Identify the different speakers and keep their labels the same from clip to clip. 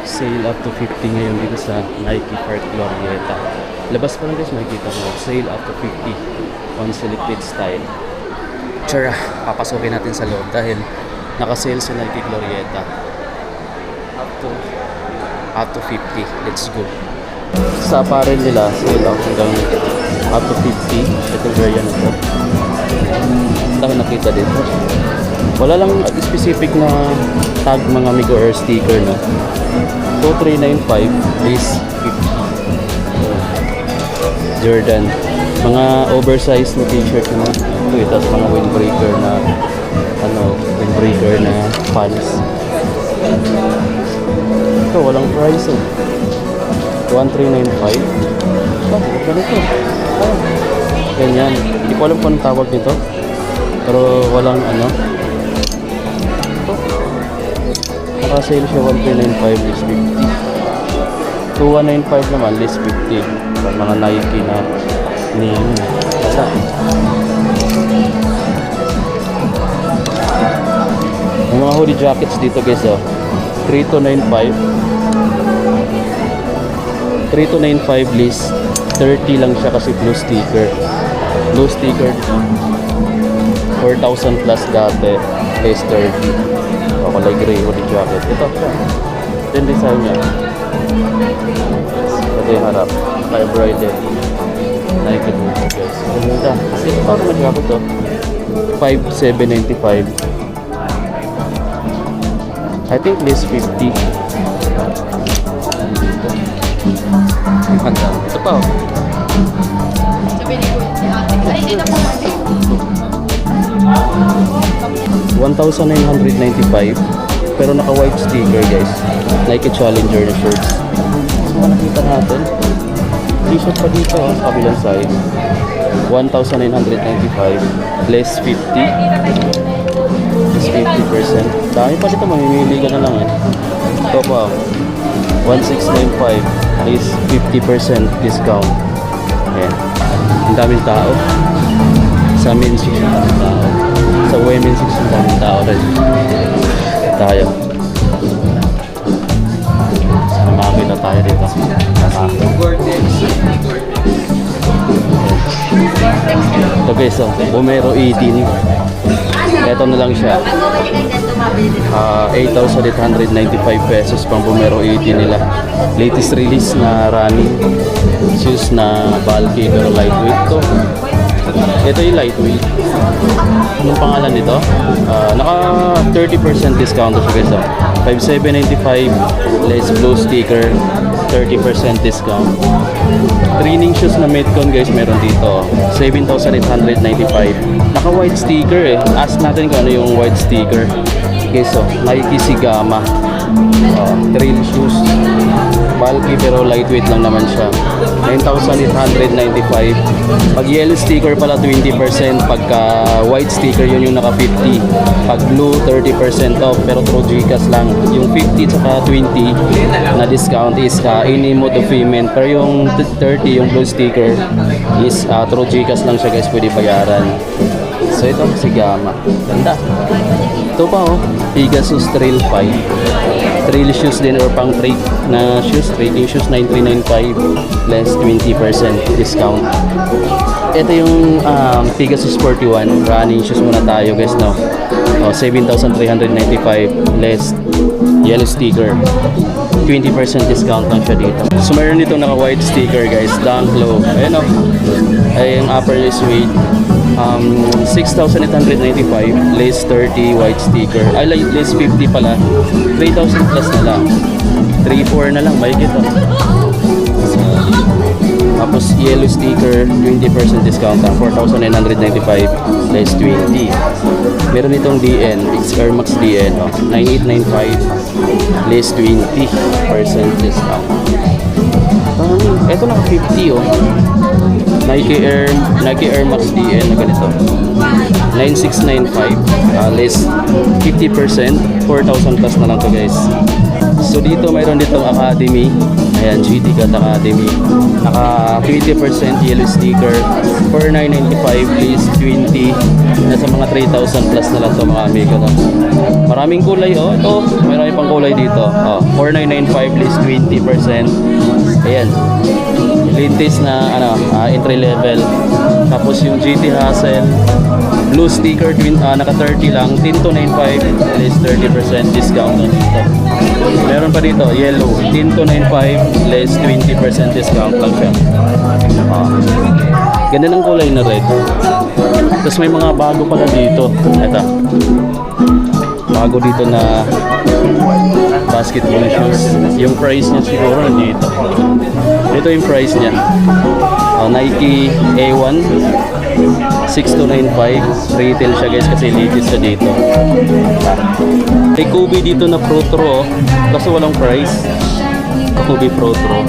Speaker 1: Sale up to 50 ngayon dito sa Nike Park Glorieta. Labas pa lang guys, makikita mo. Sale up to 50 on selected style. Tara, papasukin natin sa loob dahil naka-sale sa Nike Glorieta. Up to 50. Let's go. Sa apparel nila, sale up hanggang up to 50. Itong area na ito. Dahil nakita dito. Wala lang specific na tag mga amigo or sticker, no? 2395 is 50. Jordan. Mga oversized na t-shirt naman. Ito, tapos mga windbreaker na windbreaker na pants. Ito, walang price eh. 1395. Oh, ganito. Oh. Ganyan. Hindi ko alam kung anong tawag nito. Pero walang ito. Naka-sale siya 1395 is 50. 2195 naman less 50. Sa mga Nike na neon. Basta. Yung mga hoodie jackets dito guys, 3295. 3295 list 30 lang siya kasi blue sticker dito 4,000 plus dati is 30 o kulay gray hoodie jacket ito yung design nya ito yung harap kaya embroidered Nike hoodie guys ganda kasi ito naman jacket to 5,795 I think list 50 ito pa 1,995 pero naka white sticker guys Nike Challenger na shirts so nakita natin t-shirt pa dito sa kabilang side 1,995 less 50 is 50%. Dami pa dito, mamimili ka na lang eh. Ito pa 1,695 is 50% discount. Ayan. Ang daming tao. Sa men's section ang daming tao. Sa women's section ang daming tao rin. Tayo. Sana makakita tayo dito. Ito guys, Vomero 18. Ito na lang siya. 8,895 pesos pang Vomero 18 nila. Latest release na running shoes na bulky pero lightweight to. Ito yung lightweight. Anong pangalan nito? Naka 30% discount to siya guys. 5,795 less blue sticker 30% discount. Training shoes na Metcon guys meron dito 7,895. Naka white sticker eh. Ask natin kung ano yung white sticker. Okay, so Nike Sigama trail shoes bulky pero lightweight lang naman siya 9,895. Pag yellow sticker pala 20%, pagka white sticker yun yung naka 50, pag blue 30% off pero through Gcash lang. Yung 50 tsaka 20 na discount is any mode of payment pero yung 30 yung blue sticker is through Gcash lang siya guys, pwede bayaran. So ito Sigama, ganda. Ito pa Pegasus Trail 5 trail shoes din or pang trade na shoes, trading shoes 9,395 less 20% discount. Ito yung Pegasus 41 running shoes muna tayo guys, no? 7,395 less yellow sticker 20% discount lang siya dito. So mayroon dito naka white sticker guys, Dunk Low. Ayan ay yung upper is weight 6,895 less 30 white sticker ay less 50 pala 3,000 plus na lang 3,400 na lang may kita. Tapos yellow sticker 20% discount ang 4,995 less 20. Meron itong DN it's Air Max DN 9,895 less 20% discount. Ito naka 50 Nike Air Max DN na ganito 9,695 less 50% 4,000 plus na lang to guys. So dito mayroon ditong Academy. Ayan, GT Cat Academy. Naka 20% yellow sticker. 4,995 please 20. Nasa mga 3,000 plus na lang to mga amigo. No? Maraming kulay oh. Ito, mayroon pang kulay dito. Oh, 4,995 please 20%. Ayan. Latest na entry level. Tapos yung GT Hassel blue sticker naka 30 lang, 10,295 less 30% discount na dito. Meron pa dito yellow 10,295 less 20% discount lang siya. Ganda ng kulay na red. Tapos may mga bago pala dito. Ito bago dito na basketball shoes. Yung price niya siguro nandito. Ito yung price niya. Nike A1 6295 retail siya guys kasi latest siya dito. May Kobe dito na Pro Tro kaso walang price. Kobe Pro Tro.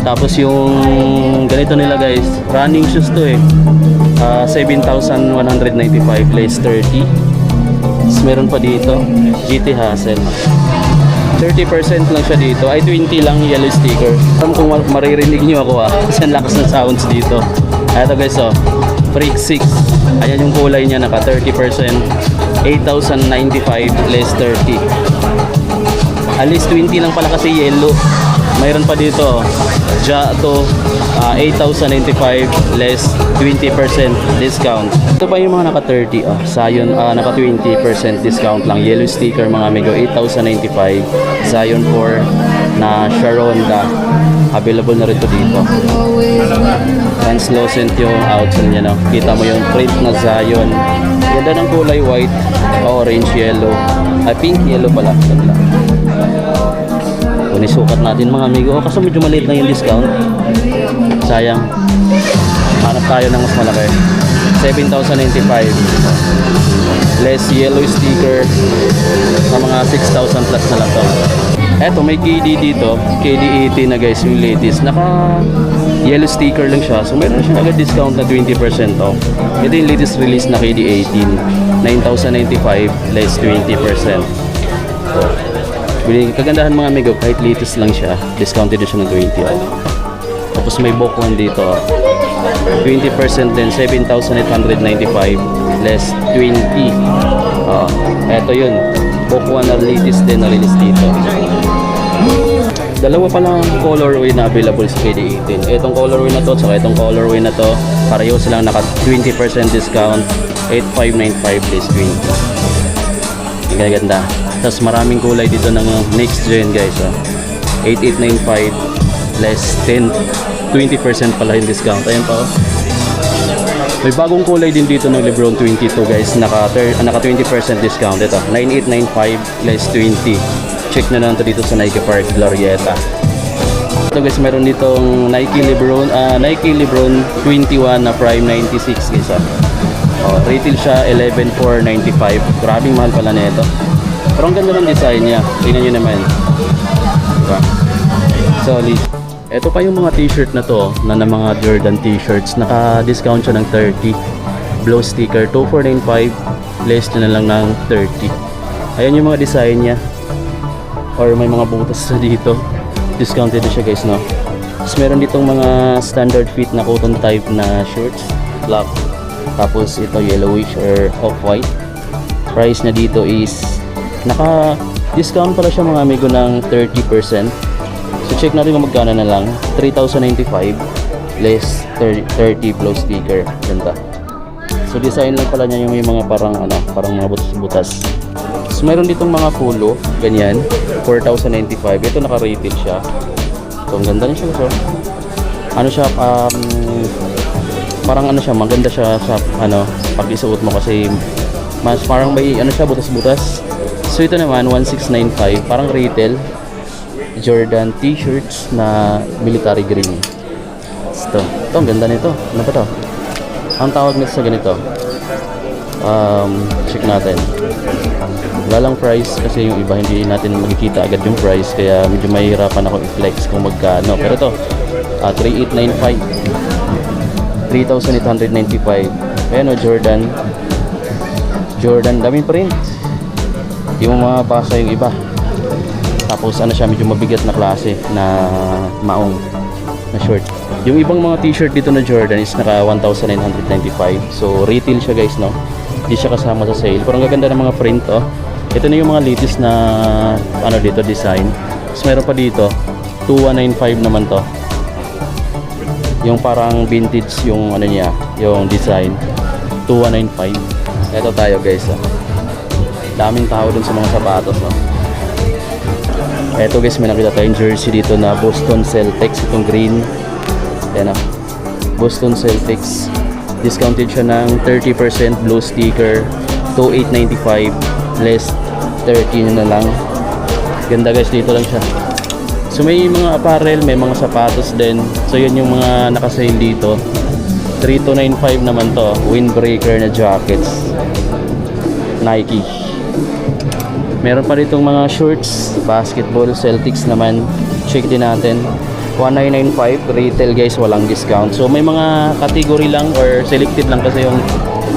Speaker 1: Tapos yung ganito nila guys, running shoes to 7,195 less 30. Tapos meron pa dito GT Hassel 30% lang siya dito. Ay 20 lang yellow sticker. Alam kung maririnig nyo ako kasi ang lakas ng sounds dito. Ito guys Freak 6. Ayan yung kulay niya, naka 30%. 8,095 less 30. At least 20 lang pala kasi yellow. Mayroon pa dito Jato 8,095 less 20% discount. Ito pa yung mga naka 30 Zion naka 20% discount lang. Yellow sticker mga amigo 8,095. Zion 4 na Sharonda. Available na rin to dito. Translucent yung outsole niya, no? Kita mo yung print na Zion. Ganda ng kulay white, orange, yellow. Pink, yellow pala. Ganda. Kung isukat natin mga amigo. Kaso medyo maliit na yung discount. Sayang. Hanap tayo ng mas malaki. 7,095. Less yellow sticker. Sa mga 6,000 plus na lang to. Eto, may KD dito. KD 80 na guys, yung latest. Naka yellow sticker lang siya. So, meron siya agad discount na 20% off. Ito yung latest release na KD 18. 9,095 less 20%. So, kagandahan mga amigo, kahit latest lang siya, discounted na siya ng 20 off. Tapos may Bokwan dito. 20% din, 7,895 less 20. Eto yun. Bokwan na latest din na release dito. Dalawa pa lang colorway na available sa KD18. Itong colorway na to, saka itong colorway na to, pareho silang naka 20% discount, 8,595 less 20. Ganda. Tapos maraming kulay dito ng next gen guys. 8,895 less 10, 20% pala yung discount. Ayan pa May bagong kulay din dito ng Lebron 22 guys. Naka 20% discount. Ito, 9,895 less 20. Check na lang to dito sa Nike Park Glorieta. Ito guys, meron ditong Nike Lebron 21 na Prime 96 guys. Retail siya 11,495. Grabing mahal pala nito. Pero ang ganda ng design niya. Tingnan nyo naman. Diba? Solid. Ito pa yung mga t-shirt na to na mga Jordan t-shirts. Naka-discount siya ng 30. Blow sticker 2,495. Less na lang ng 30. Ayan yung mga design niya. Or may mga butas na dito. Discounted na siya guys, no? Tapos meron ditong mga standard fit na cotton type na shorts. Black. Tapos ito yellowish or off-white. Price na dito is naka-discount pala siya mga amigo ng 30%. So check natin kung magkano na lang. 3,095 less 30 blow sticker. Ganda. So design lang pala niya yung mga parang mga butas-butas. So meron ditong mga polo, ganyan, 4,095. Ito naka-retail siya. So ang ganda niya siya. Ano siya, parang ano siya, maganda siya sa pag isuot mo kasi mas parang may siya, butas-butas. So ito naman 1,695, parang retail Jordan t-shirts na military green. Ito ang ganda nito. Ano ba to? Ang tawag nito sa ganito, check natin. Wala lang price kasi yung iba hindi natin makikita agad yung price, kaya medyo mahihirapan ako i-flex kung magkano. Pero ito 3,895, 3,895. Ayan Jordan, daming print. Hindi mo mabasa yung iba. Tapos ano siya, medyo mabigat na klase na maong na short. Yung ibang mga t-shirt dito na Jordan is naka 1,995. So retail siya guys, no? Hindi siya kasama sa sale. Pero ang gaganda ng mga print, oh. Ito na yung mga latest na ano dito design. Tapos meron pa dito 2,195 naman to. Yung parang vintage yung ano niya, yung design. 2,195. Ito tayo guys, oh. Daming tao dun sa mga sapatos, oh. Ito guys, may nakita tayong jersey dito na Boston Celtics, itong green. Ayan, oh. Boston Celtics. Discounted siya ng 30% blue sticker, 2,895 less 30 na lang. Ganda guys, dito lang siya. So may mga apparel, may mga sapatos din. So yun yung mga nakasale dito. 3,295 naman to, windbreaker na jackets, Nike. Meron pa ditong mga shorts, basketball, Celtics naman. Check din natin. 1,995 retail guys, walang discount. So may mga category lang or selected lang kasi yung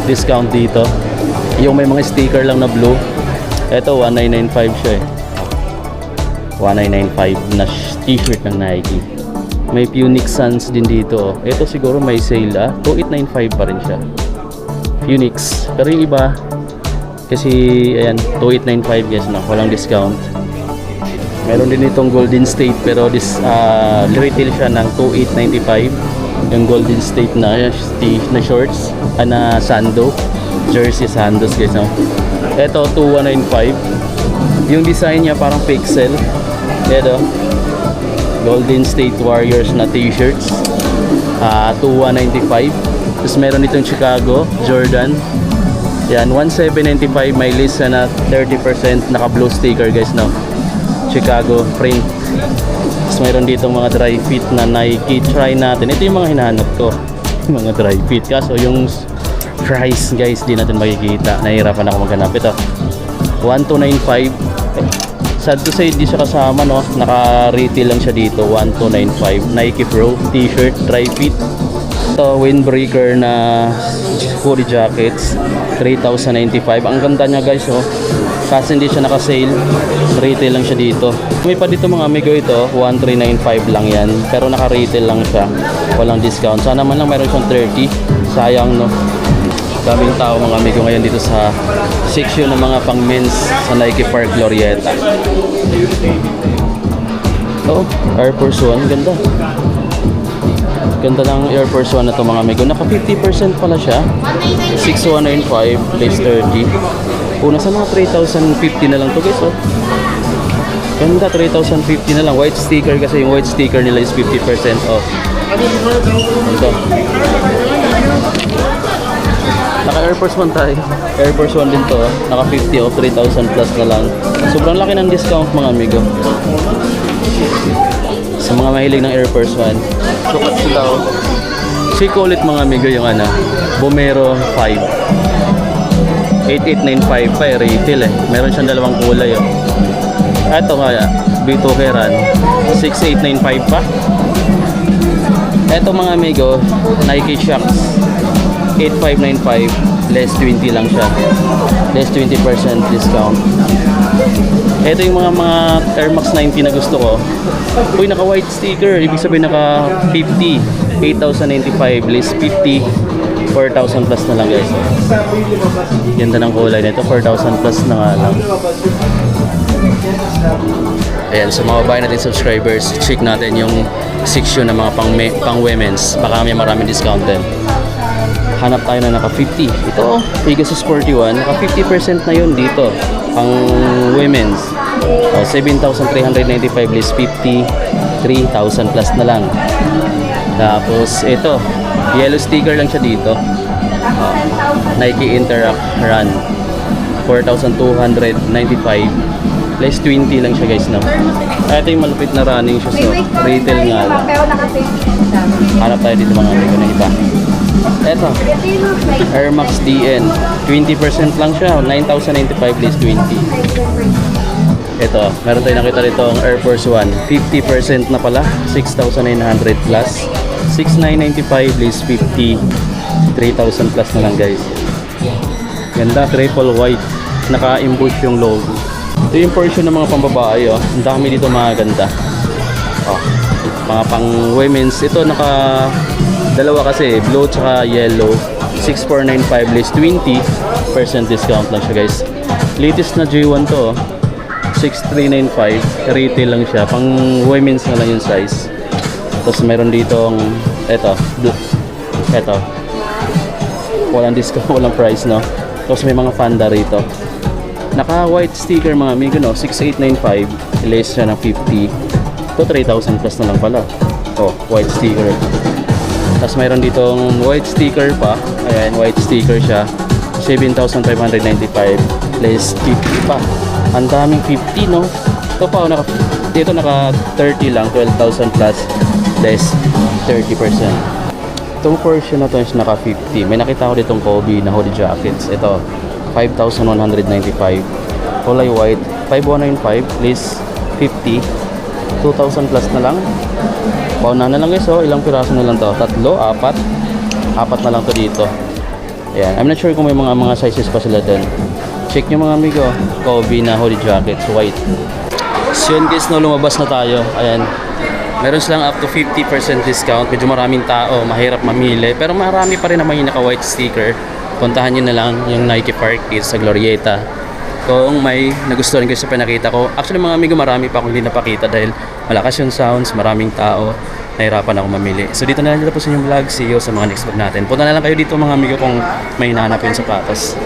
Speaker 1: discount dito. Yung may mga sticker lang na blue. Ito 1,995 siya eh. 1,995 na t-shirt ng Nike. May Phoenix Suns din dito. Ito siguro may sale, 2,895 pa rin siya. Phoenix. Pero yung iba kasi ayan 2,895 guys na walang discount. Meron din itong Golden State pero retail siya ng 2,895. Yung Golden State na shorts, na sando, jersey sandos guys, no? Ito 2,195. Yung design niya parang pixel. Ito Golden State Warriors na t-shirts, 2,195. Tapos meron itong Chicago Jordan. Yan, 1,795. May list na 30% naka blue sticker guys, no? Chicago print. Tapos mayroon dito mga dry fit na Nike. Try natin. Ito yung mga hinahanap ko. Mga dry fit. Kaso yung price guys, di natin makikita. Nahihirapan ako maghanap. Ito 1,295. Sad to say, di siya kasama, no? Naka-retail lang siya dito. 1,295. Nike Pro t-shirt, dry fit. Ito, windbreaker na hoodie jackets, 3,095. Ang ganda niya guys, oh. Kasi hindi siya naka-sale. Retail lang siya dito. May pa dito mga amigo, ito 1,395 lang yan. Pero naka-retail lang siya. Walang discount. Sana man lang meron siyang 30. Sayang, no? Daming tao mga amigo ngayon dito sa section ng mga pang men's sa Nike Park Glorieta. Oh, Air Force One, ganda. Ganda ng Air Force One na to mga amigo. Naka 50% pala siya. 6,195 less 30. Una sa mga 3,050 na lang to guys, oh. Ganda, 3,050 na lang. White sticker kasi yung white sticker nila is 50% off. Ito. Naka Air Force One tayo. Air Force One din to, oh. Naka 50 off, 3,000 plus na lang. Sobrang laki ng discount mga amigo. Sa mga mahilig ng Air Force One. Sukat sila, oh. Siko ulit mga amigo yung Vomero 5. 8,895 pa retail eh. Meron siyang dalawang kulay, oh. Ito nga, B2K Run, 6,895 pa. Ito mga amigo, Nike Shox, 8,595 less 20 lang siya. Less 20% discount. Ito yung mga Air Max 90 na gusto ko. Uy, naka white sticker, ibig sabihin naka 50. 8,095 less 50, 4,000 plus na lang guys. Ganda ng kulay nito, 4,000 plus na nga lang. Ayan, sa mga babae natin subscribers, check natin yung section ng mga pang women's. Baka may maraming discount din. Hanap tayo na naka 50. Ito, Pegasus 41, naka 50% na yun dito. Pang women's. 7,395 less 50, 3,000 plus na lang. Tapos ito, yellow sticker lang siya dito. Nike Interact Run, 4,295 less 20 lang siya guys, no? Ito yung malupit na running shoes, no? Retail nga lang. Hanap tayo dito mga amigo na iba. Ito, Air Max DN, 20% lang siya, 9,095 less 20. Ito, meron tayo nakita dito ang Air Force One, 50% na pala, 6,900 plus, 6,995 less 50, 3,000 plus na lang guys. Ganda, triple white, naka-emboss yung logo. Ito yung portion ng mga pambabae, oh. Ang dami dito mga ganda. Oh, mga pang women's. Ito naka dalawa kasi, blue tsaka yellow. 6495 list 20% discount lang siya, guys. Latest na J1 to, oh. 6395, retail lang siya. Pang women's na lang yung size. Tapos meron ditong eto, walang discount, walang price, no. Tapos may mga Fanda rito. Naka white sticker mga amigo, no. 6895, less siya ng 50. Ito 3,000 plus na lang pala. Oh, white sticker. Tapos mayroon ditong white sticker pa. Ayan, white sticker siya. 7,595 less 50 pa. Ang daming 50, no. Ito pa, dito naka 30 lang, 12,000 plus less 30%. Itong portion na to is naka 50. May nakita ko ditong Kobe na hoodie jackets. Ito, 5,195. Kulay white, 5,195 less 50. 2,000 plus na lang. Pauna na lang guys, oh. Ilang piraso na lang to? 3, 4 na lang to dito. Ayan, I'm not sure kung may mga sizes pa sila dun. Check nyo mga amigo, Kobe na hoodie jackets, white. So yun guys, no, lumabas na tayo. Ayan, meron silang up to 50% discount. Medyo maraming tao, mahirap mamili. Pero marami pa rin naman yung naka-white sticker. Puntahan nyo na lang yung Nike Park dito sa Glorieta. Kung may nagustuhan kayo sa pinakita ko. Actually mga amigo, marami pa akong hindi napakita dahil malakas yung sounds, maraming tao. Nahirapan ako mamili. So dito na lang dito po sa inyong vlog. See you sa mga next vlog natin. Punta na lang kayo dito mga amigo kung may hinahanap yung sapatos.